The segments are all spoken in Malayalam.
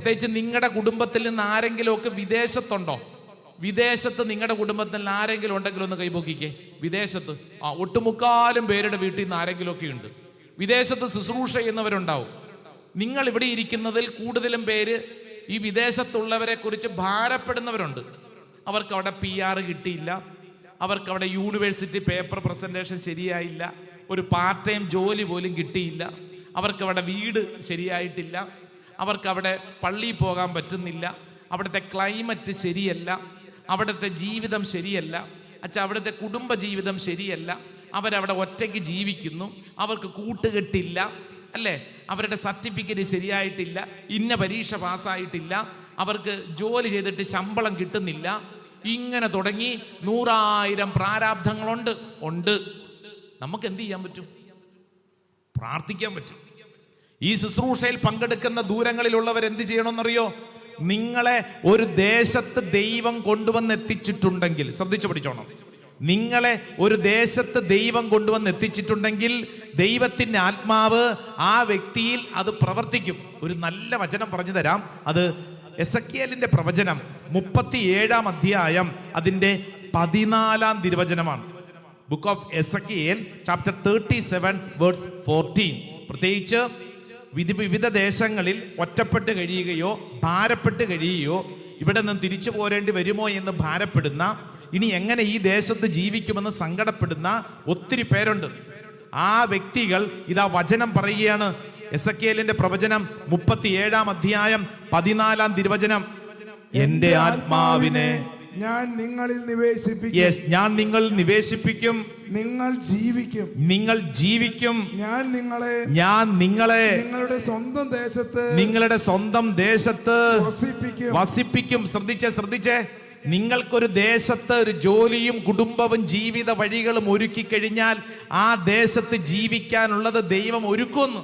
പ്രത്യേകിച്ച് നിങ്ങളുടെ കുടുംബത്തിൽ നിന്ന് ആരെങ്കിലും ഒക്കെ വിദേശത്തുണ്ടോ? വിദേശത്ത് നിങ്ങളുടെ കുടുംബത്തിൽ നിന്ന് ആരെങ്കിലും ഉണ്ടെങ്കിലും ഒന്ന് കൈപൊക്കിക്കേ. വിദേശത്ത് ഒട്ടുമുക്കാലും പേരുടെ വീട്ടിൽ നിന്ന് ആരെങ്കിലും ഒക്കെ ഉണ്ട്. വിദേശത്ത് ശുശ്രൂഷ ചെയ്യുന്നവരുണ്ടാവും. നിങ്ങൾ ഇവിടെ ഇരിക്കുന്നതിൽ കൂടുതലും പേര് ഈ വിദേശത്തുള്ളവരെ കുറിച്ച് ഭാരപ്പെടുന്നവരുണ്ട്. അവർക്ക് അവിടെ PR കിട്ടിയില്ല, അവർക്ക് അവിടെ യൂണിവേഴ്സിറ്റി പേപ്പർ പ്രസൻറ്റേഷൻ ശരിയായില്ല, ഒരു പാർട്ട് ടൈം ജോലി പോലും കിട്ടിയില്ല, അവർക്കവിടെ വീട് ശരിയായിട്ടില്ല, അവർക്കവിടെ പള്ളിയിൽ പോകാൻ പറ്റുന്നില്ല, അവിടുത്തെ ക്ലൈമറ്റ് ശരിയല്ല, അവിടുത്തെ ജീവിതം ശരിയല്ല, അവിടുത്തെ കുടുംബ ജീവിതം ശരിയല്ല, അവരവിടെ ഒറ്റയ്ക്ക് ജീവിക്കുന്നു, അവർക്ക് കൂട്ടുകെട്ടില്ല, അല്ലേ? അവരുടെ സർട്ടിഫിക്കറ്റ് ശരിയായിട്ടില്ല, ഇന്ന പരീക്ഷ പാസ്സായിട്ടില്ല, അവർക്ക് ജോലി ചെയ്തിട്ട് ശമ്പളം കിട്ടുന്നില്ല, ഇങ്ങനെ തുടങ്ങി 100,000 പ്രാരാബ്ധങ്ങളുണ്ട്. നമുക്ക് എന്ത് ചെയ്യാൻ പറ്റും? പ്രാർത്ഥിക്കാൻ പറ്റും. ഈ ശുശ്രൂഷയിൽ പങ്കെടുക്കുന്ന ദൂരങ്ങളിലുള്ളവർ എന്ത് ചെയ്യണമെന്നറിയോ? നിങ്ങളെ ഒരു ദേശത്ത് ദൈവം കൊണ്ടുവന്ന് എത്തിച്ചിട്ടുണ്ടെങ്കിൽ, ശ്രദ്ധിച്ചു പഠിച്ചോണം, നിങ്ങളെ ഒരു ദേശത്ത് ദൈവം കൊണ്ടുവന്ന് എത്തിച്ചിട്ടുണ്ടെങ്കിൽ ദൈവത്തിൻ്റെ ആത്മാവ് ആ വ്യക്തിയിൽ അത് പ്രവർത്തിക്കും. ഒരു നല്ല വചനം പറഞ്ഞു തരാം. അത് എസെക്കിയേലിന്റെ പ്രവചനം 37-ാം അധ്യായം അതിൻ്റെ 14-ാം തിരുവചനമാണ്. Book of Ezekiel chapter 37 verse 14. പ്രത്യേകിച്ച് വിവിധ ദേശങ്ങളിൽ ഒറ്റപ്പെട്ട് കഴിയുകയോ ഭാരപ്പെട്ട് കഴിയുകയോ ഇവിടെ നിന്ന് തിരിച്ചു പോരേണ്ടി വരുമോ എന്ന് ഭാരപ്പെടുന്ന, ഇനി എങ്ങനെ ഈ ദേശത്ത് ജീവിക്കുമെന്ന് സങ്കടപ്പെടുന്ന ഒത്തിരി പേരുണ്ട്. ആ വ്യക്തികൾ ഇതാ വചനം പറയുകയാണ്. എസെക്കിയേലിന്റെ പ്രവചനം 37-ാം അധ്യായം 14-ാം തിരുവചനം. എന്റെ ആത്മാവിനെ ഞാൻ നിങ്ങളിൽ നിവേശിപ്പിക്കും. ഞാൻ നിങ്ങളിൽ നിവേശിപ്പിക്കും. നിങ്ങൾ ജീവിക്കും. നിങ്ങൾ ജീവിക്കും. ഞാൻ നിങ്ങളെ നിങ്ങളുടെ സ്വന്തം ദേശത്ത് വസിപ്പിക്കും. ശ്രദ്ധിച്ചേ, നിങ്ങൾക്കൊരു ദേശത്ത് ഒരു ജോലിയും കുടുംബവും ജീവിത വഴികളും ഒരുക്കി കഴിഞ്ഞാൽ ആ ദേശത്ത് ജീവിക്കാനുള്ളത് ദൈവം ഒരുക്കുന്നു.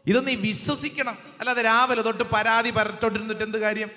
ഇത് നീ വിശ്വസിക്കണം. അല്ലാതെ രാവിലെ തൊട്ട് പരാതിപ്പെട്ടുകൊണ്ടിരുന്നിട്ട് എന്ത് കാര്യം?